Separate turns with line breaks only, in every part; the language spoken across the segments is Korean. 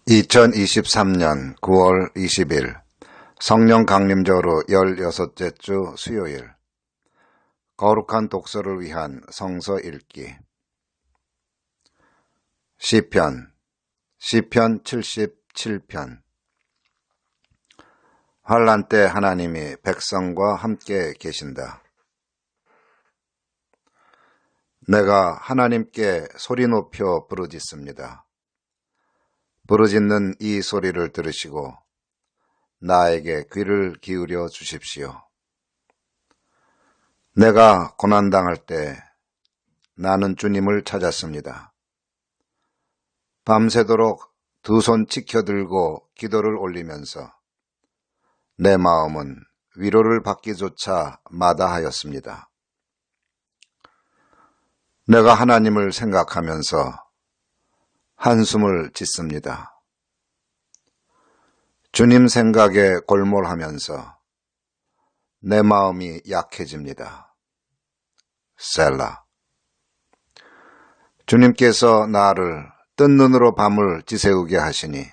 2023년 9월 20일 성령 강림절후 16째 주 수요일 거룩한 독서를 위한 성서 읽기 시편 77편 환난 때 하나님이 백성과 함께 계신다. 내가 하나님께 소리 높여 부르짖습니다. 부르짖는 이 소리를 들으시고 나에게 귀를 기울여 주십시오. 내가 고난당할 때 나는 주님을 찾았습니다. 밤새도록 두 손 치켜들고 기도를 올리면서 내 마음은 위로를 받기조차 마다하였습니다. 내가 하나님을 생각하면서 한숨을 짓습니다. 주님 생각에 골몰하면서 내 마음이 약해집니다. 셀라. 주님께서 나를 뜬 눈으로 밤을 지새우게 하시니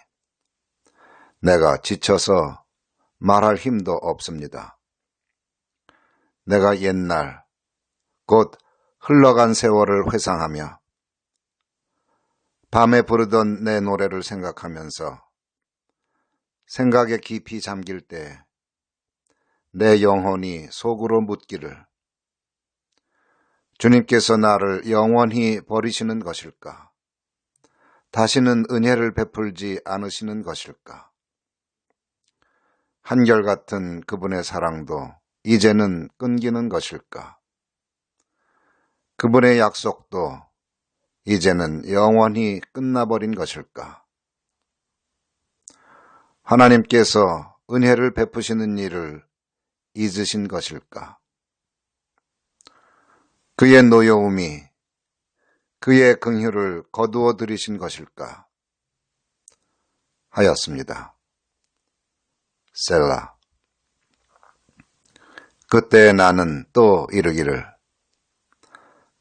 내가 지쳐서 말할 힘도 없습니다. 내가 옛날 곧 흘러간 세월을 회상하며 밤에 부르던 내 노래를 생각하면서 생각에 깊이 잠길 때 내 영혼이 속으로 묻기를 주님께서 나를 영원히 버리시는 것일까? 다시는 은혜를 베풀지 않으시는 것일까? 한결같은 그분의 사랑도 이제는 끊기는 것일까? 그분의 약속도 이제는 영원히 끝나버린 것일까? 하나님께서 은혜를 베푸시는 일을 잊으신 것일까? 그의 노여움이 그의 긍휼을 거두어 들이신 것일까? 하였습니다. 셀라. 그때 나는 또 이르기를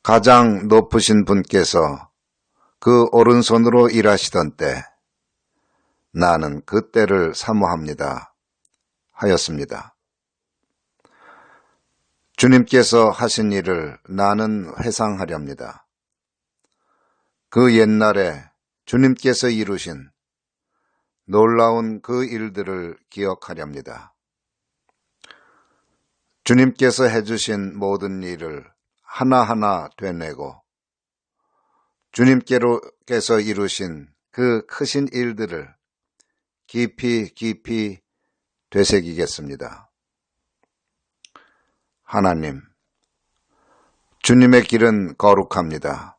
가장 높으신 분께서 그 오른손으로 일하시던 때 나는 그 때를 사모합니다. 하였습니다. 주님께서 하신 일을 나는 회상하렵니다. 그 옛날에 주님께서 이루신 놀라운 그 일들을 기억하렵니다. 주님께서 해주신 모든 일을 하나하나 되뇌고 주님께서 이루신 그 크신 일들을 깊이 되새기겠습니다. 하나님, 주님의 길은 거룩합니다.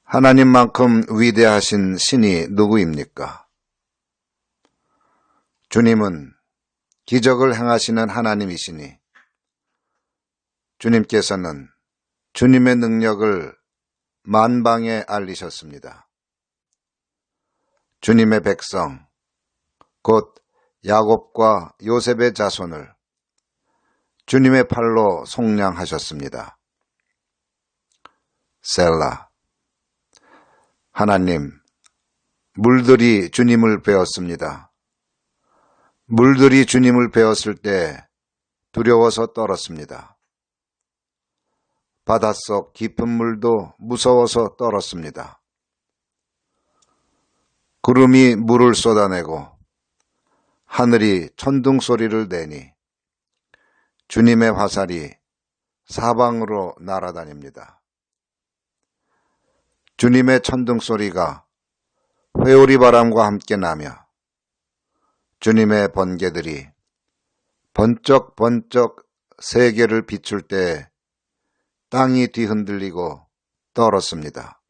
하나님만큼 위대하신 신이 누구입니까? 주님은 기적을 행하시는 하나님이시니 주님께서는 주님의 능력을 만방에 알리셨습니다. 주님의 백성, 곧 야곱과 요셉의 자손을 주님의 팔로 속량하셨습니다. 셀라. 하나님, 물들이 주님을 배웠습니다. 물들이 주님을 배웠을 때 두려워서 떨었습니다. 바닷속 깊은 물도 무서워서 떨었습니다. 구름이 물을 쏟아내고 하늘이 천둥 소리를 내니 주님의 화살이 사방으로 날아다닙니다. 주님의 천둥 소리가 회오리 바람과 함께 나며 주님의 번개들이 번쩍번쩍 세계를 비출 때 땅이 뒤흔들리고 떨었습니다.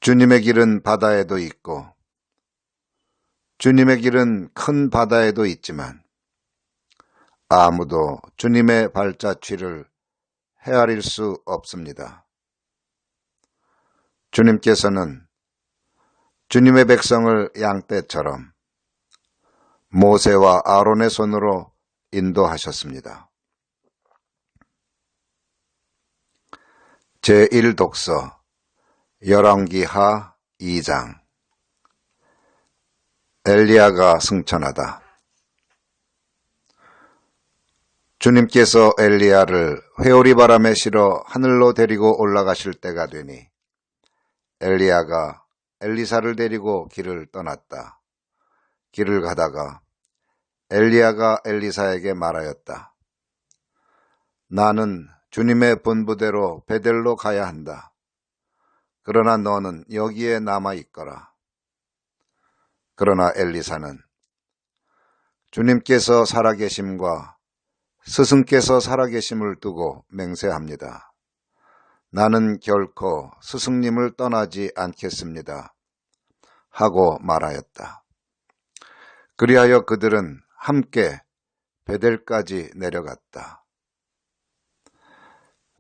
주님의 길은 바다에도 있고 주님의 길은 큰 바다에도 있지만 아무도 주님의 발자취를 헤아릴 수 없습니다. 주님께서는 주님의 백성을 양떼처럼 모세와 아론의 손으로 인도하셨습니다. 제1독서 열왕기하 2장. 엘리야가 승천하다. 주님께서 엘리야를 회오리 바람에 실어 하늘로 데리고 올라가실 때가 되니 엘리야가 엘리사를 데리고 길을 떠났다. 길을 가다가 엘리야가 엘리사에게 말하였다. 나는 주님의 분부대로 베델로 가야 한다. 그러나 너는 여기에 남아 있거라. 그러나 엘리사는 주님께서 살아계심과 스승께서 살아계심을 두고 맹세합니다. 나는 결코 스승님을 떠나지 않겠습니다. 하고 말하였다. 그리하여 그들은 함께 베델까지 내려갔다.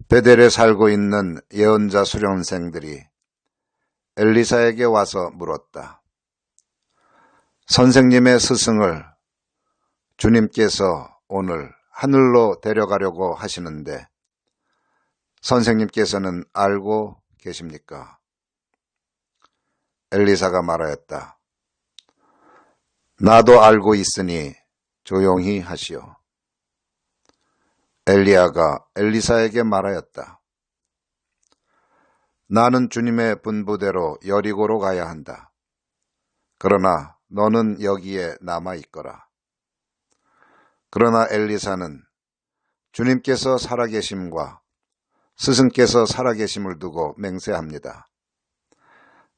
베델에 살고 있는 예언자 수련생들이 엘리사에게 와서 물었다. 선생님의 스승을 주님께서 오늘 하늘로 데려가려고 하시는데 선생님께서는 알고 계십니까? 엘리사가 말하였다. 나도 알고 있으니 조용히 하시오. 엘리야가 엘리사에게 말하였다. 나는 주님의 분부대로 여리고로 가야 한다. 그러나 너는 여기에 남아 있거라. 그러나 엘리사는 주님께서 살아계심과 스승께서 살아계심을 두고 맹세합니다.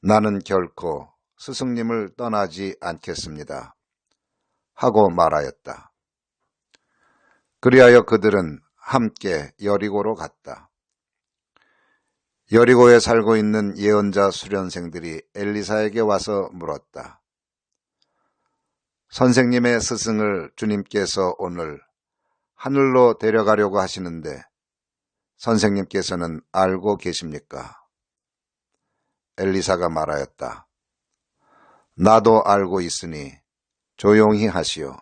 나는 결코 스승님을 떠나지 않겠습니다. 하고 말하였다. 그리하여 그들은 함께 여리고로 갔다. 여리고에 살고 있는 예언자 수련생들이 엘리사에게 와서 물었다. 선생님의 스승을 주님께서 오늘 하늘로 데려가려고 하시는데 선생님께서는 알고 계십니까? 엘리사가 말하였다. 나도 알고 있으니 조용히 하시오.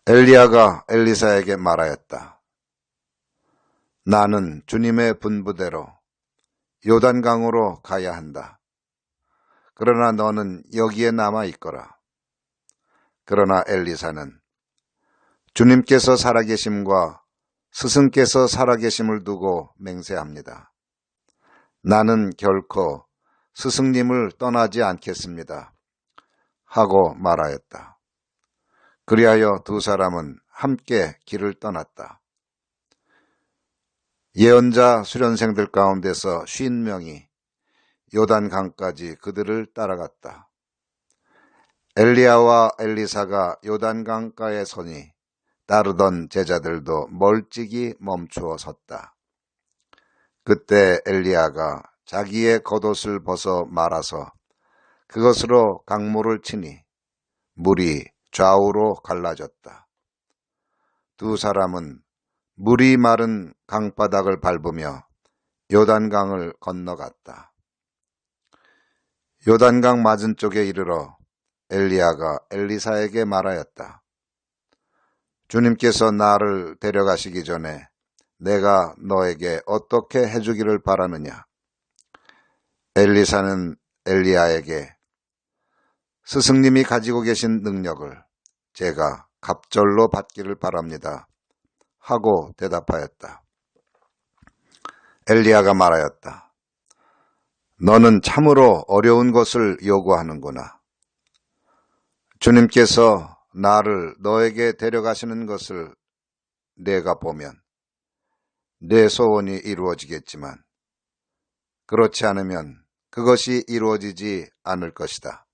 엘리야가 엘리사에게 말하였다. 나는 주님의 분부대로 요단강으로 가야 한다. 그러나 너는 여기에 남아 있거라. 그러나 엘리사는 주님께서 살아계심과 스승께서 살아계심을 두고 맹세합니다. 나는 결코 스승님을 떠나지 않겠습니다. 하고 말하였다. 그리하여 두 사람은 함께 길을 떠났다. 예언자 수련생들 가운데서 50명이 요단강까지 그들을 따라갔다. 엘리야와 엘리사가 요단강가에 서니 따르던 제자들도 멀찍이 멈추어 섰다. 그때 엘리야가 자기의 겉옷을 벗어 말아서 그것으로 강물을 치니 물이 좌우로 갈라졌다. 두 사람은 물이 마른 강바닥을 밟으며 요단강을 건너갔다. 요단강 맞은쪽에 이르러 엘리야가 엘리사에게 말하였다. 주님께서 나를 데려가시기 전에 내가 너에게 어떻게 해주기를 바라느냐? 엘리사는 엘리야에게 스승님이 가지고 계신 능력을 제가 갑절로 받기를 바랍니다. 하고 대답하였다. 엘리야가 말하였다. 너는 참으로 어려운 것을 요구하는구나. 주님께서 나를 너에게 데려가시는 것을 내가 보면 내 소원이 이루어지겠지만 그렇지 않으면 그것이 이루어지지 않을 것이다.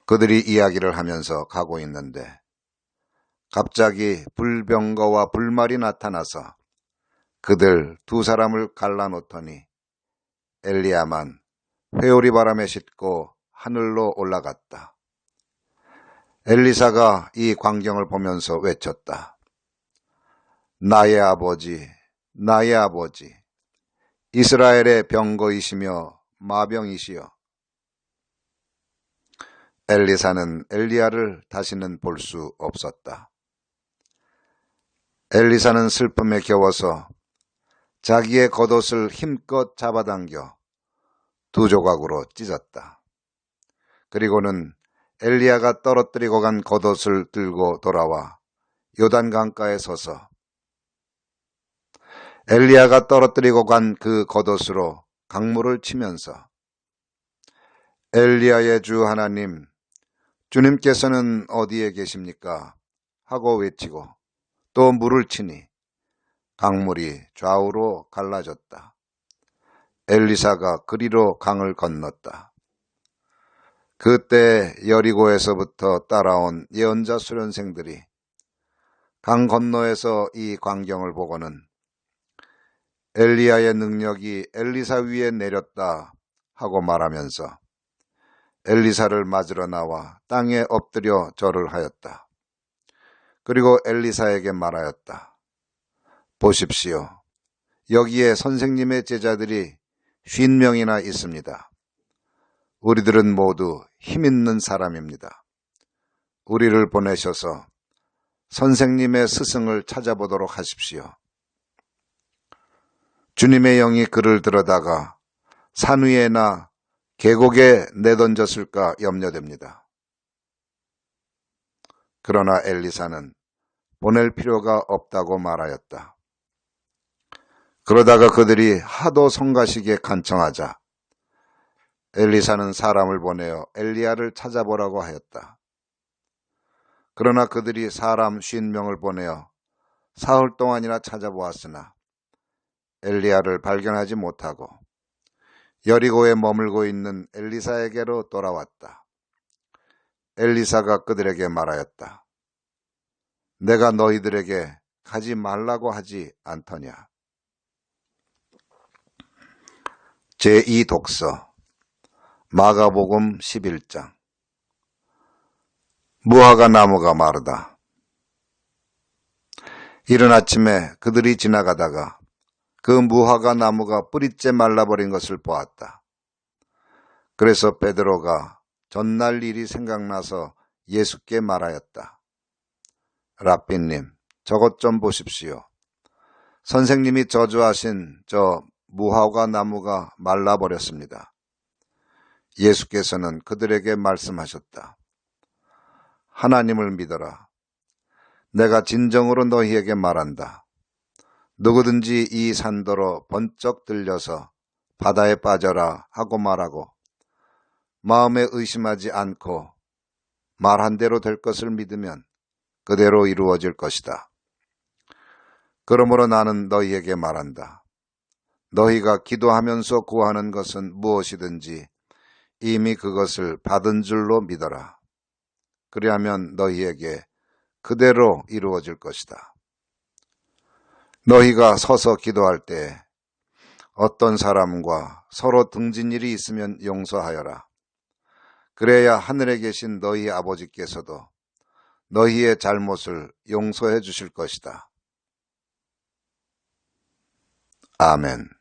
그들이 이야기를 하면서 가고 있는데 갑자기 불병거와 불말이 나타나서 그들 두 사람을 갈라놓더니 엘리야만 회오리 바람에 싣고 하늘로 올라갔다. 엘리사가 이 광경을 보면서 외쳤다. 나의 아버지, 나의 아버지, 이스라엘의 병거이시며 마병이시여. 엘리사는 엘리야를 다시는 볼 수 없었다. 엘리사는 슬픔에 겨워서 자기의 겉옷을 힘껏 잡아당겨 두 조각으로 찢었다. 그리고는 엘리야가 떨어뜨리고 간 겉옷을 들고 돌아와 요단강가에 서서 엘리야가 떨어뜨리고 간 그 겉옷으로 강물을 치면서 엘리야의 주 하나님, 주님께서는 어디에 계십니까? 하고 외치고 또 물을 치니 강물이 좌우로 갈라졌다. 엘리사가 그리로 강을 건넜다. 그때 여리고에서부터 따라온 예언자 수련생들이 강 건너에서 이 광경을 보고는 엘리야의 능력이 엘리사 위에 내렸다 하고 말하면서 엘리사를 맞으러 나와 땅에 엎드려 절을 하였다. 그리고 엘리사에게 말하였다. 보십시오. 여기에 선생님의 제자들이 50명이나 있습니다. 우리들은 모두 힘있는 사람입니다. 우리를 보내셔서 선생님의 스승을 찾아보도록 하십시오. 주님의 영이 그를 들어다가 산 위에나 계곡에 내던졌을까 염려됩니다. 그러나 엘리사는 보낼 필요가 없다고 말하였다. 그러다가 그들이 하도 성가시게 간청하자 엘리사는 사람을 보내어 엘리야를 찾아보라고 하였다. 그러나 그들이 사람 50명을 보내어 사흘 동안이나 찾아보았으나 엘리야를 발견하지 못하고 여리고에 머물고 있는 엘리사에게로 돌아왔다. 엘리사가 그들에게 말하였다. 내가 너희들에게 가지 말라고 하지 않더냐. 제2독서 마가복음 11장. 무화과 나무가 마르다. 이른 아침에 그들이 지나가다가 그 무화과 나무가 뿌리째 말라버린 것을 보았다. 그래서 베드로가 전날 일이 생각나서 예수께 말하였다. 랍비님, 저것 좀 보십시오. 선생님이 저주하신 저 무화과 나무가 말라버렸습니다. 예수께서는 그들에게 말씀하셨다. 하나님을 믿어라. 내가 진정으로 너희에게 말한다. 누구든지 이 산더러 번쩍 들려서 바다에 빠져라 하고 말하고 마음에 의심하지 않고 말한 대로 될 것을 믿으면 그대로 이루어질 것이다. 그러므로 나는 너희에게 말한다. 너희가 기도하면서 구하는 것은 무엇이든지 이미 그것을 받은 줄로 믿어라. 그리하면 너희에게 그대로 이루어질 것이다. 너희가 서서 기도할 때 어떤 사람과 서로 등진 일이 있으면 용서하여라. 그래야 하늘에 계신 너희 아버지께서도 너희의 잘못을 용서해 주실 것이다. 아멘.